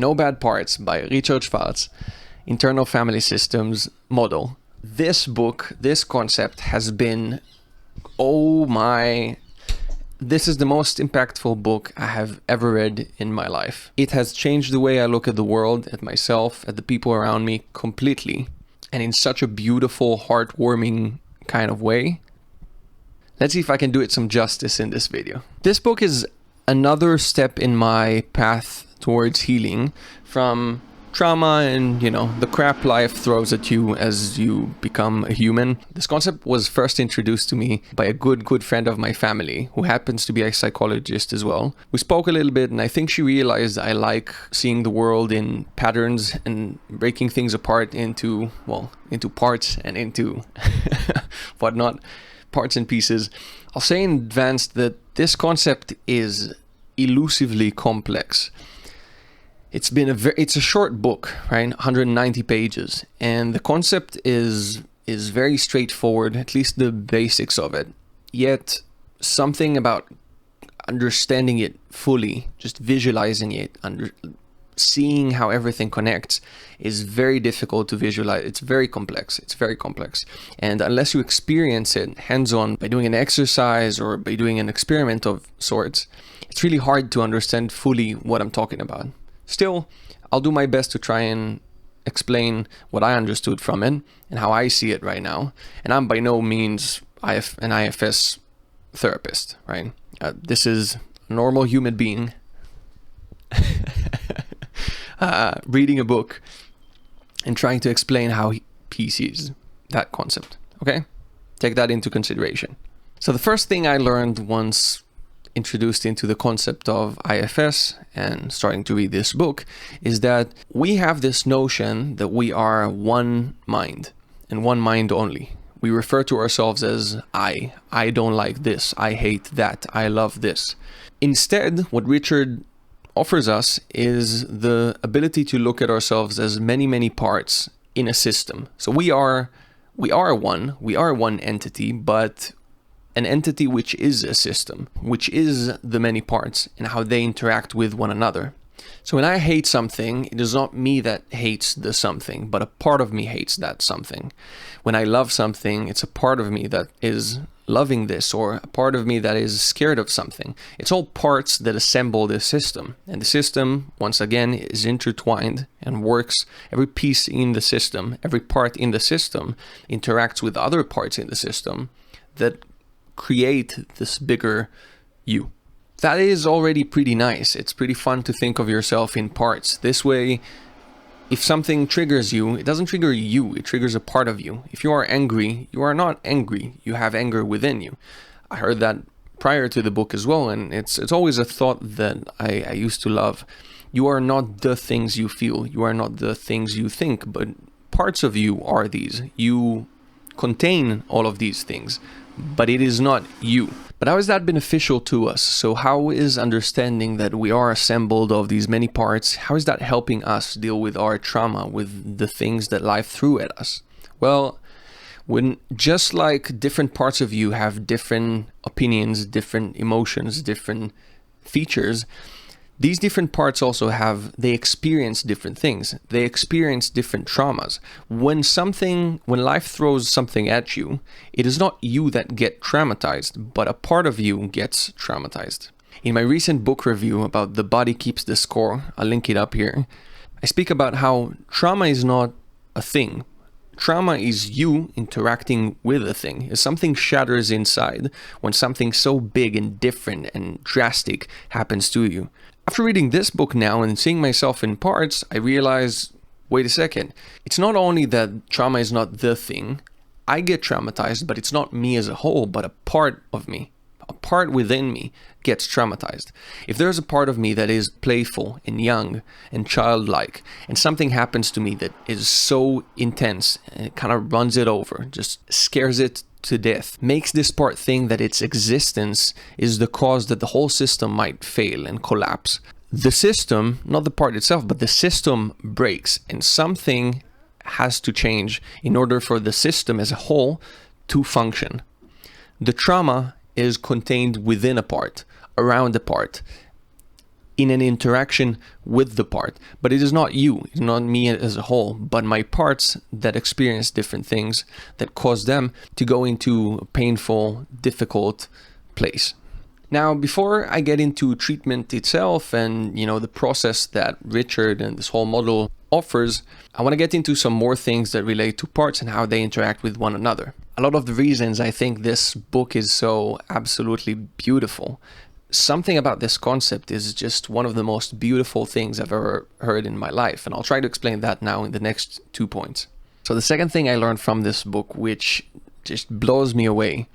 No Bad Parts by Richard Schwartz, Internal Family Systems Model. This book, this concept has been, this is the most impactful book I have ever read in my life. It has changed the way I look at the world, at myself, at the people around me completely, and in such a beautiful, heartwarming kind of way. Let's see if I can do it some justice in this video. This book is another step in my path towards healing from trauma and, the crap life throws at you as you become a human. This concept was first introduced to me by a good friend of my family who happens to be a psychologist as well. We spoke a little bit, and I think she realized I like seeing the world in patterns and breaking things apart into parts and into whatnot, parts and pieces. I'll say in advance that this concept is elusively complex. It's a short book, right? 190 pages, and the concept is very straightforward, at least the basics of it. Yet something about understanding it fully, just visualizing it, seeing how everything connects is very difficult to visualize. It's very complex. And unless you experience it hands-on by doing an exercise or by doing an experiment of sorts, it's really hard to understand fully what I'm talking about. Still, I'll do my best to try and explain what I understood from it and how I see it right now. And I'm by no means an IFS therapist, right? This is a normal human being reading a book and trying to explain how he sees that concept, okay? Take that into consideration. So the first thing I learned once introduced into the concept of IFS and starting to read this book is that we have this notion that we are one mind and one mind only. We refer to ourselves as I don't like this, I hate that, I love this. Instead, what Richard offers us is the ability to look at ourselves as many parts in a system. So we are one entity, but an entity which is a system, which is the many parts and how they interact with one another. So when I hate something, it is not me that hates the something, but a part of me hates that something. When I love something, it's a part of me that is loving this, or a part of me that is scared of something. It's all parts that assemble this system. And the system, once again, is intertwined and works. Every piece in the system, every part in the system interacts with other parts in the system that create this bigger you. That is already pretty nice. It's pretty fun to think of yourself in parts. This way, if something triggers you, it doesn't trigger you, it triggers a part of you. If you are angry, you are not angry. You have anger within you. I heard that prior to the book as well, and it's always a thought that I used to love. You are not the things you feel. You are not the things you think, but parts of you are these. You contain all of these things, but it is not you. But how is that beneficial to us? So how is understanding that we are assembled of these many parts, how is that helping us deal with our trauma, with the things that life threw at us? Well, when just like different parts of you have different opinions, different emotions, different features, these different parts also they experience different things. They experience different traumas. When life throws something at you, it is not you that get traumatized, but a part of you gets traumatized. In my recent book review about The Body Keeps the Score, I'll link it up here, I speak about how trauma is not a thing. Trauma is you interacting with a thing. If something shatters inside, when something so big and different and drastic happens to you. After reading this book now and seeing myself in parts, I realize, wait a second, it's not only that trauma is not the thing, I get traumatized, but it's not me as a whole, but a part of me. A part within me gets traumatized. If there's a part of me that is playful and young and childlike, and something happens to me that is so intense and it kind of runs it over, just scares it to death, makes this part think that its existence is the cause that the whole system might fail and collapse. The system, not the part itself, but the system breaks, and something has to change in order for the system as a whole to function. The trauma is contained within a part, around a part. in an interaction with the part. But it is not you, it's not me as a whole, but my parts that experience different things that cause them to go into a painful, difficult place. Now, before I get into treatment itself and, the process that Richard and this whole model offers, I want to get into some more things that relate to parts and how they interact with one another. A lot of the reasons I think this book is so absolutely beautiful. Something about this concept is just one of the most beautiful things I've ever heard in my life, and I'll try to explain that now in the next 2 points. So the second thing I learned from this book, which just blows me away,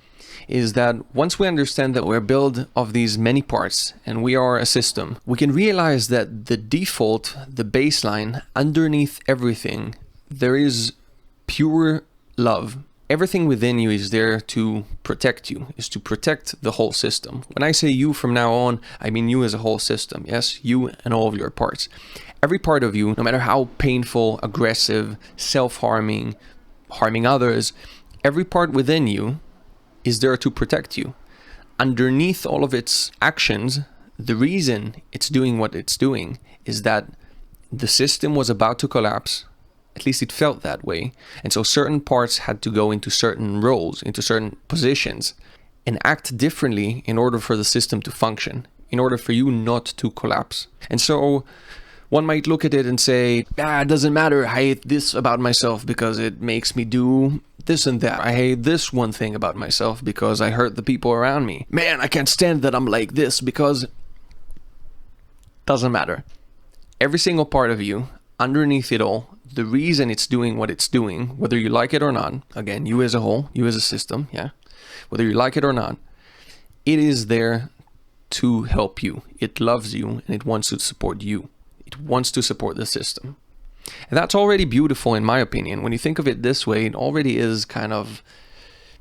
is that once we understand that we're built of these many parts and we are a system, we can realize that the default, the baseline, underneath everything, there is pure love. Everything within you is there to protect you, is to protect the whole system. When I say you from now on, I mean you as a whole system. Yes, you and all of your parts. Every part of you, no matter how painful, aggressive, self-harming, harming others, every part within you is there to protect you. Underneath all of its actions, the reason it's doing what it's doing is that the system was about to collapse. At least it felt that way. And so certain parts had to go into certain roles, into certain positions, and act differently in order for the system to function, in order for you not to collapse. And so one might look at it and say, it doesn't matter. I hate this about myself because it makes me do this and that. I hate this one thing about myself because I hurt the people around me. Man, I can't stand that I'm like this because... Doesn't matter. Every single part of you, underneath it all, the reason it's doing what it's doing, whether you like it or not, again, you as a whole, you as a system, whether you like it or not, it is there to help you. It loves you and it wants to support you. It wants to support the system. And that's already beautiful in my opinion. When you think of it this way, it already is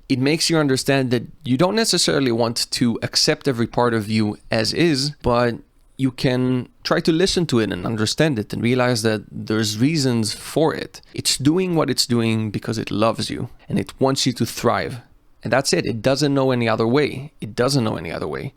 it makes you understand that you don't necessarily want to accept every part of you as is, but you can try to listen to it and understand it and realize that there's reasons for it. It's doing what it's doing because it loves you and it wants you to thrive. And that's it. It doesn't know any other way. It doesn't know any other way.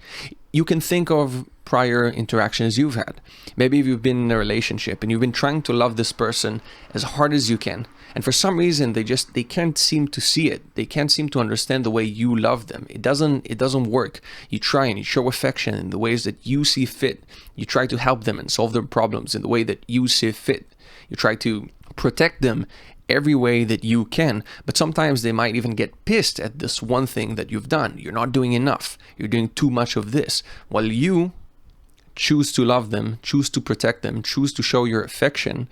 You can think of prior interactions you've had. Maybe you've been in a relationship and you've been trying to love this person as hard as you can. And for some reason, they can't seem to see it. They can't seem to understand the way you love them. It doesn't work. You try and you show affection in the ways that you see fit. You try to help them and solve their problems in the way that you see fit. You try to protect them every way that you can, but sometimes they might even get pissed at this one thing that you've done. You're not doing enough. You're doing too much of this. While you choose to love them, choose to protect them, choose to show your affection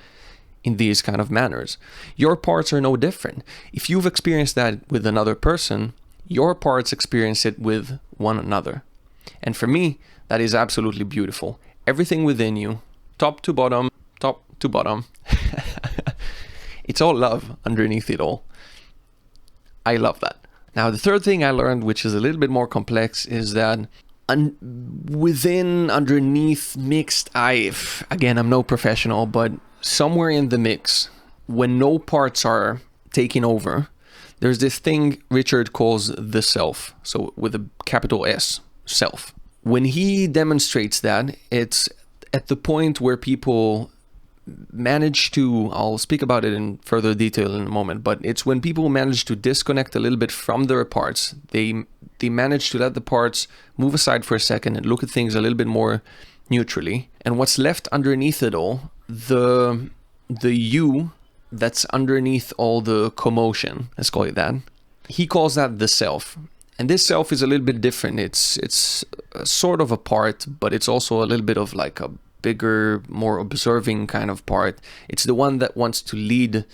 in these kind of manners. Your parts are no different. If you've experienced that with another person, your parts experience it with one another. And for me, that is absolutely beautiful. Everything within you, top to bottom, it's all love underneath it all. I love that. Now, the third thing I learned, which is a little bit more complex, is that underneath mixed, I'm no professional, but somewhere in the mix, when no parts are taking over, there's this thing Richard calls the self. So with a capital S, self. When he demonstrates that, it's at the point where people manage to, I'll speak about it in further detail in a moment, but it's when people manage to disconnect a little bit from their parts. They manage to let the parts move aside for a second and look at things a little bit more neutrally. And what's left underneath it all, the you that's underneath all the commotion, let's call it that, he calls that the self. And this self is a little bit different. It's sort of a part, but it's also a little bit of like a bigger, more observing kind of part. It's the one that wants to lead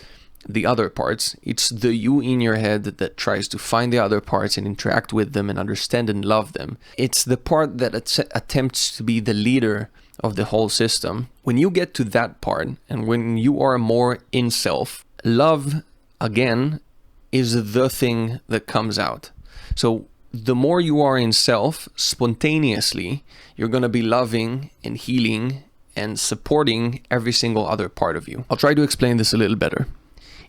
the other parts. It's the you in your head that tries to find the other parts and interact with them and understand and love them. It's the part that attempts to be the leader of the whole system. When you get to that part, and when you are more in self, love, again, is the thing that comes out. So the more you are in self, spontaneously, you're going to be loving and healing and supporting every single other part of you. I'll try to explain this a little better.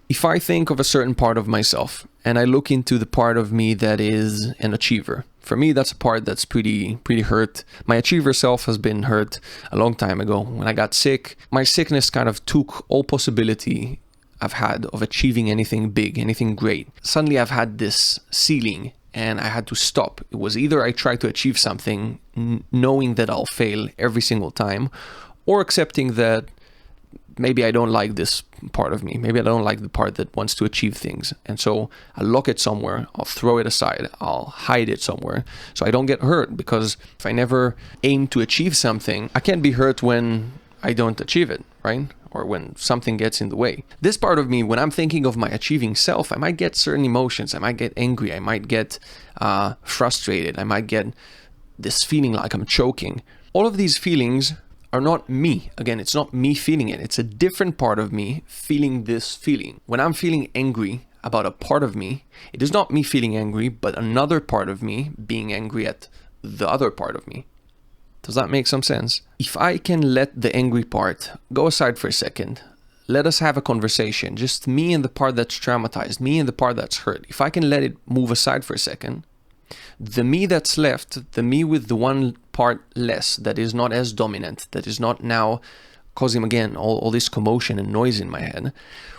If I think of a certain part of myself and I look into the part of me that is an achiever, for me, that's a part that's pretty hurt. My achiever self has been hurt a long time ago. When I got sick, my sickness kind of took all possibility I've had of achieving anything big, anything great. Suddenly I've had this ceiling and I had to stop. It was either I try to achieve something knowing that I'll fail every single time, or accepting that maybe I don't like this part of me. Maybe I don't like the part that wants to achieve things. And so I'll lock it somewhere. I'll throw it aside. I'll hide it somewhere so I don't get hurt, because if I never aim to achieve something, I can't be hurt when I don't achieve it, right? Or when something gets in the way. This part of me, when I'm thinking of my achieving self, I might get certain emotions. I might get angry. I might get frustrated. I might get this feeling like I'm choking. All of these feelings are not me. Again, it's not me feeling it. It's a different part of me feeling this feeling. When I'm feeling angry about a part of me, it is not me feeling angry, but another part of me being angry at the other part of me. Does that make some sense? If I can let the angry part go aside for a second, let us have a conversation, just me and the part that's traumatized, me and the part that's hurt. If I can let it move aside for a second, the me that's left, the me with the one part less, that is not as dominant, that is not now causing, again, all this commotion and noise in my head.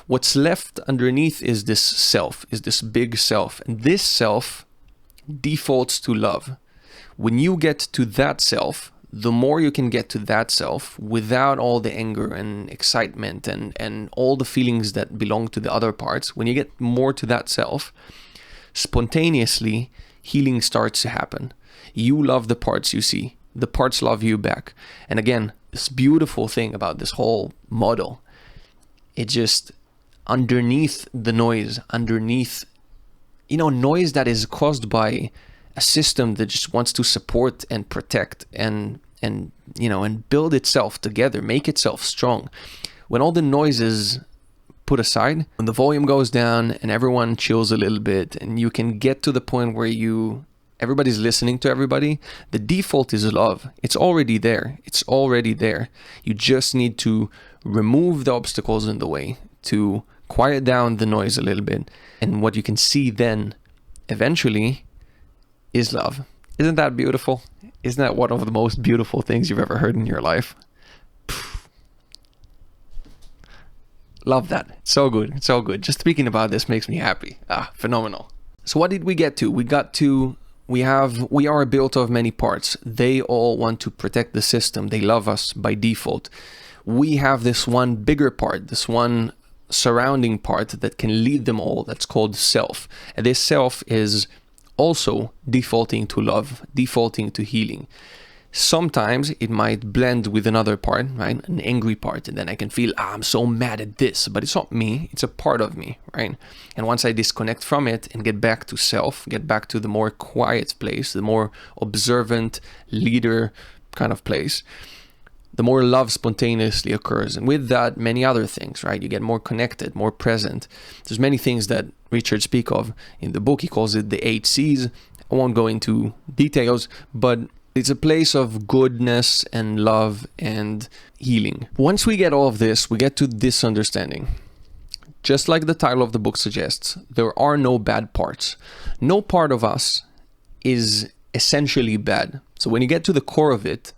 What's left underneath is this self, is this big self. And this self defaults to love. When you get to that self, the more you can get to that self without all the anger and excitement and all the feelings that belong to the other parts, when you get more to that self, spontaneously, healing starts to happen. You love the parts you see. The parts love you back. And again, this beautiful thing about this whole model, it just, underneath the noise, underneath, noise that is caused by a system that just wants to support and protect and build itself together, make itself strong. When all the noise is put aside, when the volume goes down and everyone chills a little bit and you can get to the point where everybody's listening to everybody, the default is love. It's already there. It's already there. You just need to remove the obstacles in the way, to quiet down the noise a little bit. And what you can see then, eventually, is love. Isn't that beautiful? Isn't that one of the most beautiful things you've ever heard in your life? Love that. It's so good. It's so good. Just speaking about this makes me happy. Phenomenal. So what did we get to? We are built of many parts. They all want to protect the system. They love us by default. We have this one bigger part, this one surrounding part that can lead them all. That's called self. And this self is also defaulting to love, defaulting to healing. Sometimes it might blend with another part, right? An angry part, and then I can feel, I'm so mad at this, but it's not me, it's a part of me, right? And once I disconnect from it and get back to self, get back to the more quiet place, the more observant leader kind of place, the more love spontaneously occurs. And with that, many other things, right? You get more connected, more present. There's many things that Richard speaks of in the book. He calls it the 8 C's. I won't go into details, but it's a place of goodness and love and healing. Once we get all of this, we get to this understanding. Just like the title of the book suggests, there are no bad parts. No part of us is essentially bad. So when you get to the core of it,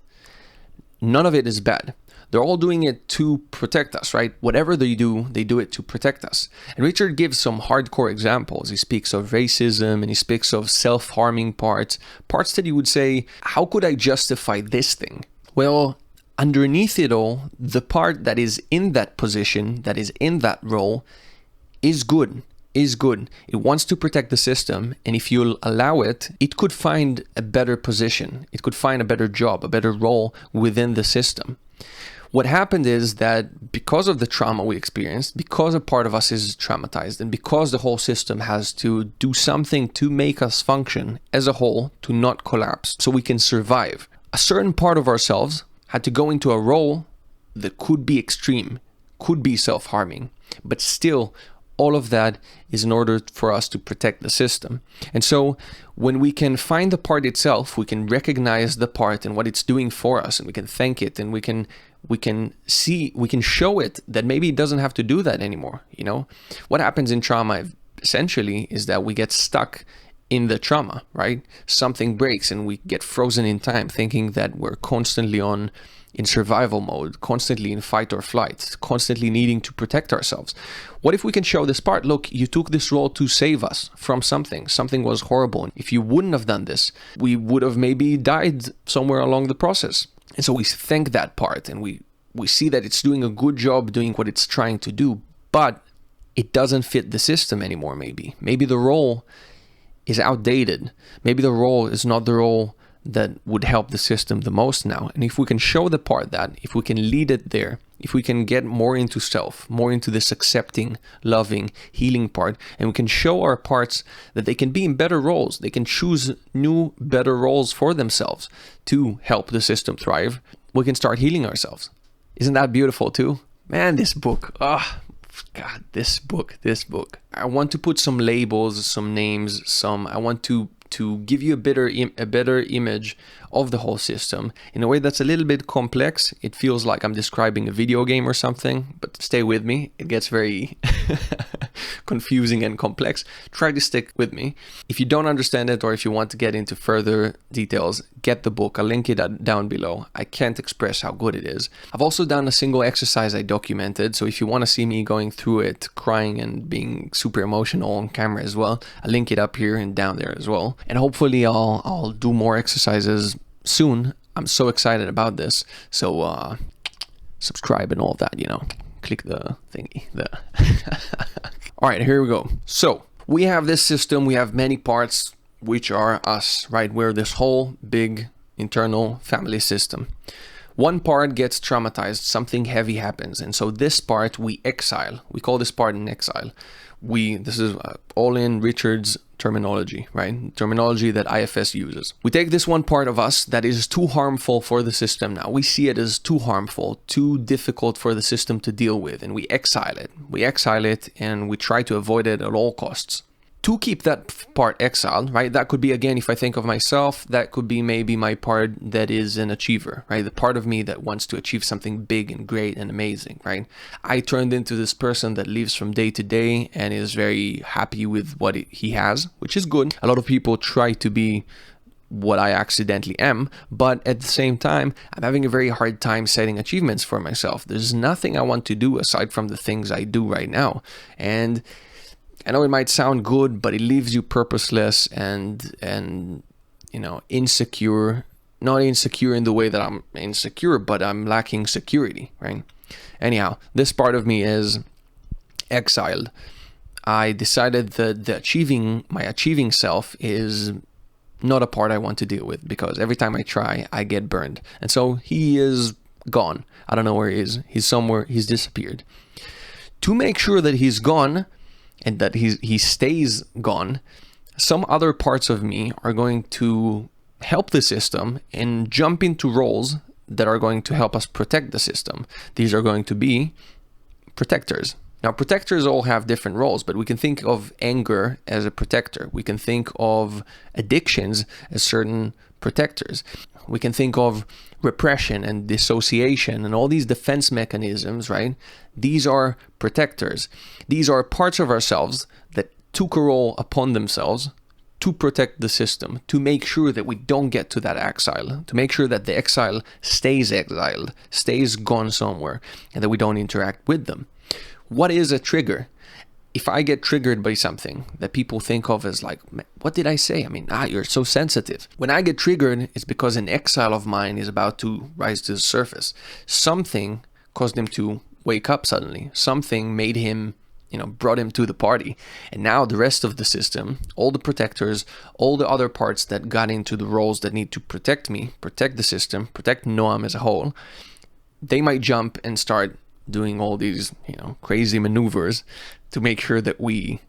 none of it is bad. They're all doing it to protect us, right? Whatever they do it to protect us. And Richard gives some hardcore examples. He speaks of racism and he speaks of self-harming parts that you would say, how could I justify this thing? Well, underneath it all, the part that is in that position, that is in that role, is good. It wants to protect the system, and if you'll allow it, it could find a better position. It could find a better job, a better role within the system. What happened is that because of the trauma we experienced, because a part of us is traumatized, and because the whole system has to do something to make us function as a whole, to not collapse, so we can survive, a certain part of ourselves had to go into a role that could be extreme, could be self-harming, but still all of that is in order for us to protect the system. And so when we can find the part itself, we can recognize the part and what it's doing for us, and we can thank it, and we can we can show it that maybe it doesn't have to do that anymore. You know, what happens in trauma essentially is that we get stuck in the trauma, right? Something breaks and we get frozen in time, thinking that we're constantly in survival mode, constantly in fight or flight, constantly needing to protect ourselves. What if we can show this part? Look, you took this role to save us from something. Something was horrible. If you wouldn't have done this, we would have maybe died somewhere along the process. And so we thank that part and we see that it's doing a good job doing what it's trying to do, but it doesn't fit the system anymore. Maybe the role is outdated. Maybe the role is not the role that would help the system the most now. And if we can show the part that, if we can lead it there, if we can get more into self, more into this accepting, loving, healing part, and we can show our parts that they can be in better roles, they can choose new, better roles for themselves to help the system thrive, we can start healing ourselves. Isn't that beautiful too? Man, this book, God, this book. I want to put some labels, some names, I want to give you a better image of the whole system in a way that's a little bit complex. It feels like I'm describing a video game or something, but stay with me. It gets very confusing and complex. Try to stick with me. If you don't understand it or if you want to get into further details, get the book. I'll link it down below. I can't express how good it is. I've also done a single exercise I documented, so if you want to see me going through it, crying and being super emotional on camera as well, I'll link it up here and down there as well. And hopefully I'll do more exercises soon. I'm so excited about this. So subscribe and all of that, you know, click the thingy. All right, here we go. So we have this system, we have many parts, which are us, right? We're this whole big internal family system. One part gets traumatized, something heavy happens, and so this part we exile. We call this part an exile. This is all in Richard's terminology, right? Terminology that IFS uses. We take this one part of us that is too harmful for the system now. We see it as too harmful, too difficult for the system to deal with, and we exile it. We exile it and we try to avoid it at all costs. To keep that part exiled, right? That could be, again, if I think of myself, that could be maybe my part that is an achiever, right? The part of me that wants to achieve something big and great and amazing, right? I turned into this person that lives from day to day and is very happy with what he has, which is good. A lot of people try to be what I accidentally am, but at the same time, I'm having a very hard time setting achievements for myself. There's nothing I want to do aside from the things I do right now. And I know it might sound good, but it leaves you purposeless and you know, insecure. Not insecure in the way that I'm insecure, but I'm lacking security, right? Anyhow, this part of me is exiled. I decided that my achieving self is not a part I want to deal with, because every time I try, I get burned. And so he is gone. I don't know where he is. He's somewhere. He's disappeared. To make sure that he's gone, and that he stays gone, some other parts of me are going to help the system and jump into roles that are going to help us protect the system. These are going to be protectors. Now, protectors all have different roles, but we can think of anger as a protector. We can think of addictions as certain protectors. We can think of repression and dissociation and all these defense mechanisms, right? These are protectors. These are parts of ourselves that took a role upon themselves to protect the system, to make sure that we don't get to that exile, to make sure that the exile stays exiled, stays gone somewhere, and that we don't interact with them. What is a trigger? If I get triggered by something that people think of as like, what did I say? I mean, you're so sensitive. When I get triggered, it's because an exile of mine is about to rise to the surface. Something caused him to wake up suddenly. Something made him, brought him to the party. And now the rest of the system, all the protectors, all the other parts that got into the roles that need to protect me, protect the system, protect Noam as a whole, they might jump and start doing all these, crazy maneuvers to make sure that we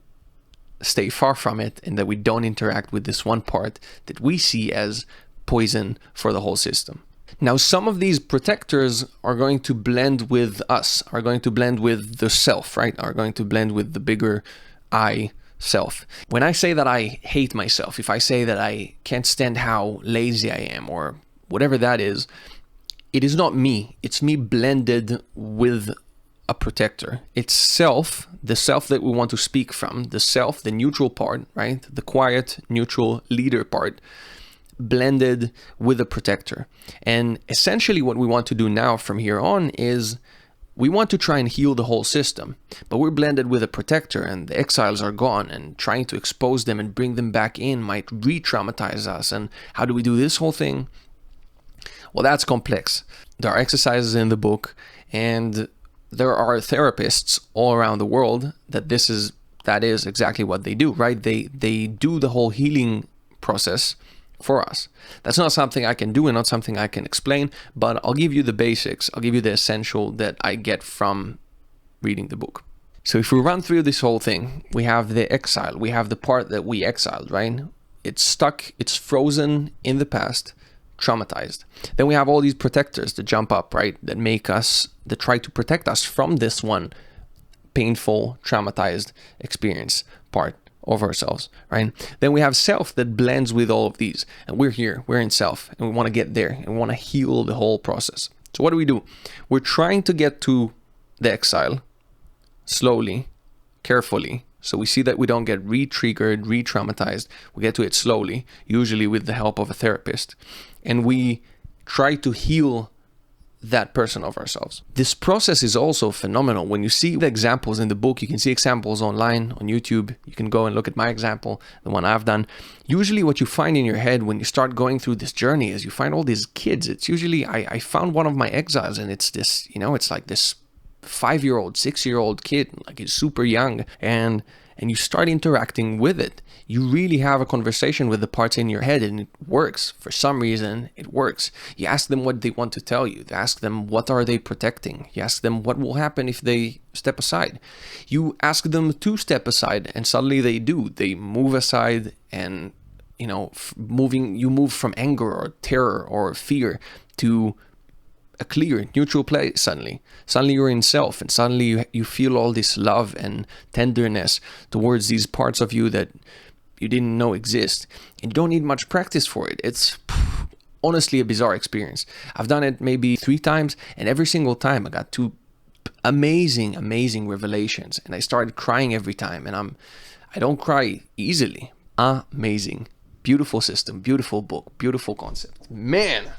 stay far from it and that we don't interact with this one part that we see as poison for the whole system. Now, some of these protectors are going to blend with us, are going to blend with the self, right? Are going to blend with the bigger I self. When I say that I hate myself, if I say that I can't stand how lazy I am or whatever that is, it is not me. It's me blended with a protector. It's self, the self that we want to speak from, the self, the neutral part, right? The quiet, neutral leader part, blended with a protector. And essentially what we want to do now from here on is we want to try and heal the whole system, but we're blended with a protector and the exiles are gone, and trying to expose them and bring them back in might re-traumatize us. And how do we do this whole thing? Well, that's complex. There are exercises in the book, and there are therapists all around the world that is exactly what they do, right? They do the whole healing process for us. That's not something I can do and not something I can explain, but I'll give you the basics. I'll give you the essential that I get from reading the book. So if we run through this whole thing, we have the exile. We have the part that we exiled, right? It's stuck, it's frozen in the past, traumatized. Then we have all these protectors that jump up, right? That try to protect us from this one painful, traumatized experience part of ourselves, right? Then we have self that blends with all of these, and we're in self, and we want to get there, and we want to heal the whole process. So what do? We're trying to get to the exile slowly, carefully, so we see that we don't get re-triggered, re-traumatized. We get to it slowly, usually with the help of a therapist, and we try to heal that person of ourselves. This process is also phenomenal. When you see the examples in the book, you can see examples online on YouTube. You can go and look at my example, the one I've done. Usually what you find in your head when you start going through this journey is you find all these kids. It's usually, I found one of my exiles, and it's this, it's like this 5-year-old, 6-year-old kid, like he's super young, and you start interacting with it. You really have a conversation with the parts in your head, and it works. For some reason, it works. You ask them what they want to tell you. You ask them what are they protecting. You ask them what will happen if they step aside. You ask them to step aside, and suddenly they do. They move aside, and you move from anger or terror or fear to a clear, neutral place suddenly. Suddenly you're in self, and suddenly you feel all this love and tenderness towards these parts of you that you didn't know exist. And you don't need much practice for it. It's honestly a bizarre experience. I've done it maybe 3 times, and every single time I got 2 amazing revelations, and I started crying every time, and I don't cry easily. Amazing. Beautiful system, beautiful book, beautiful concept. Man!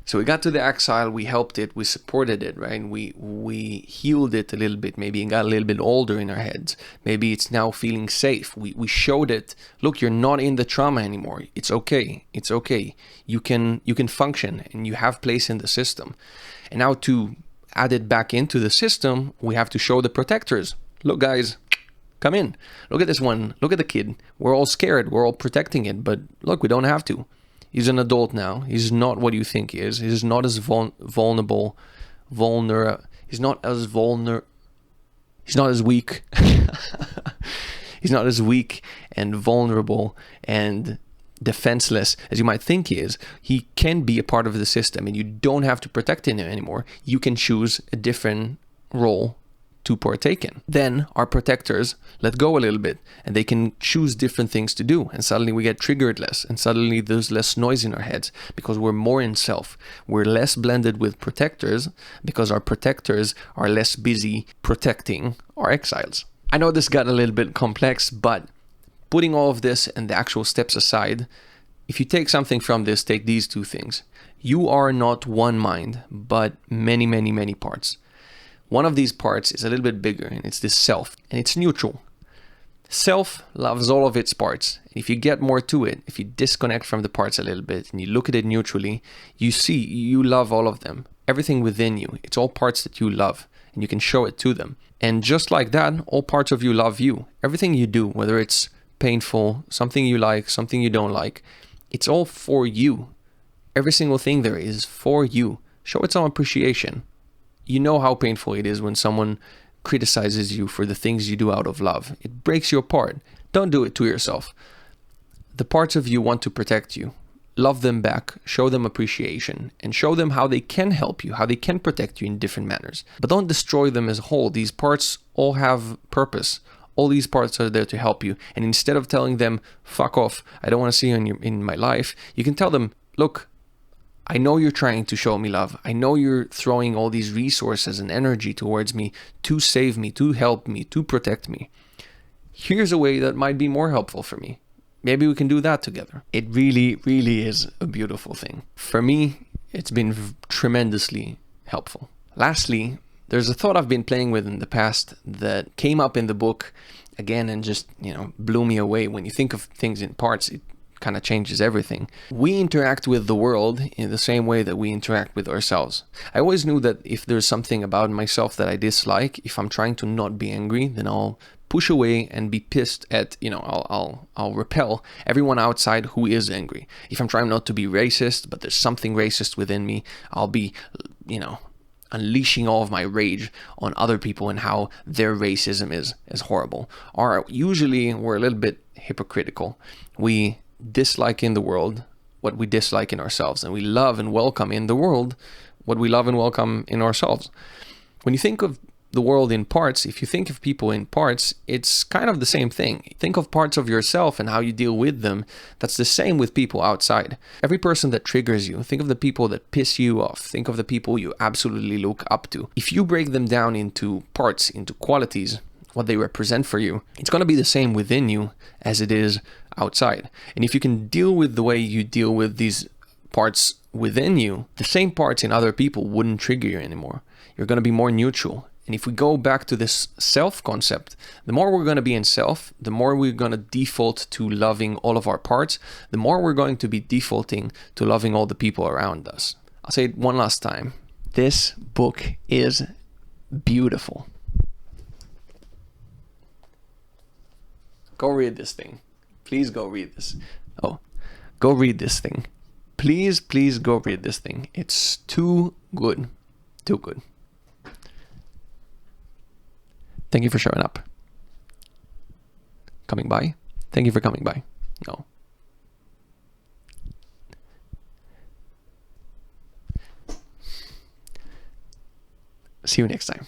So we got to the exile, we helped it, we supported it, right? We healed it a little bit, maybe, and got a little bit older in our heads. Maybe it's now feeling safe. We showed it, look, you're not in the trauma anymore. It's okay. It's okay. You can function, and you have place in the system. And now to add it back into the system, we have to show the protectors. Look, guys, come in. Look at this one. Look at the kid. We're all scared. We're all protecting it. But look, we don't have to. He's an adult now. He's not what you think he is. He's not as vulnerable. He's not as weak. He's not as weak and vulnerable and defenseless as you might think he is. He can be a part of the system, and you don't have to protect him anymore. You can choose a different role to partake in. Then our protectors let go a little bit, and they can choose different things to do, and suddenly we get triggered less, and suddenly there's less noise in our heads because we're more in self. We're less blended with protectors because our protectors are less busy protecting our exiles. I know this got a little bit complex, but putting all of this and the actual steps aside, if you take something from this, take these 2 things. You are not one mind, but many parts. One of these parts is a little bit bigger, and it's this self, and it's neutral. Self loves all of its parts. And if you get more to it, if you disconnect from the parts a little bit and you look at it neutrally, you see you love all of them. Everything within you, it's all parts that you love, and you can show it to them. And just like that, all parts of you love you. Everything you do, whether it's painful, something you like, something you don't like, it's all for you. Every single thing there is for you. Show it some appreciation. You know how painful it is when someone criticizes you for the things you do out of love. It breaks you apart. Don't do it to yourself. The parts of you want to protect you. Love them back, show them appreciation, and show them how they can help you, how they can protect you in different manners. But don't destroy them as a whole. These parts all have purpose. All these parts are there to help you. And instead of telling them, fuck off, I don't want to see you in my life, you can tell them, look, I know you're trying to show me love. I know you're throwing all these resources and energy towards me to save me, to help me, to protect me. Here's a way that might be more helpful for me. Maybe we can do that together. It really, really is a beautiful thing. For me, it's been tremendously helpful. Lastly, there's a thought I've been playing with in the past that came up in the book again and just, blew me away. When you think of things in parts, it kind of changes everything. We interact with the world in the same way that we interact with ourselves. I always knew that if there's something about myself that I dislike, if I'm trying to not be angry, then I'll push away and be pissed at, I'll repel everyone outside who is angry. If I'm trying not to be racist, but there's something racist within me, I'll be, unleashing all of my rage on other people and how their racism is horrible. Or usually we're a little bit hypocritical. We dislike in the world what we dislike in ourselves, and we love and welcome in the world what we love and welcome in ourselves. When you think of the world in parts, if you think of people in parts, it's kind of the same thing. Think of parts of yourself and how you deal with them. That's the same with people outside. Every person that triggers you, think of the people that piss you off. Think of the people you absolutely look up to. If you break them down into parts, into qualities, what they represent for you, it's going to be the same within you as it is outside. And if you can deal with the way you deal with these parts within you, the same parts in other people wouldn't trigger you anymore. You're going to be more neutral. And if we go back to this self concept, the more we're going to be in self, the more we're going to default to loving all of our parts, the more we're going to be defaulting to loving all the people around us. I'll say it one last time. This book is beautiful. Go read this thing. Please go read this. Go read this thing. Please go read this thing. It's too good. Too good. Thank you for showing up. Coming by. Thank you for coming by. No. See you next time.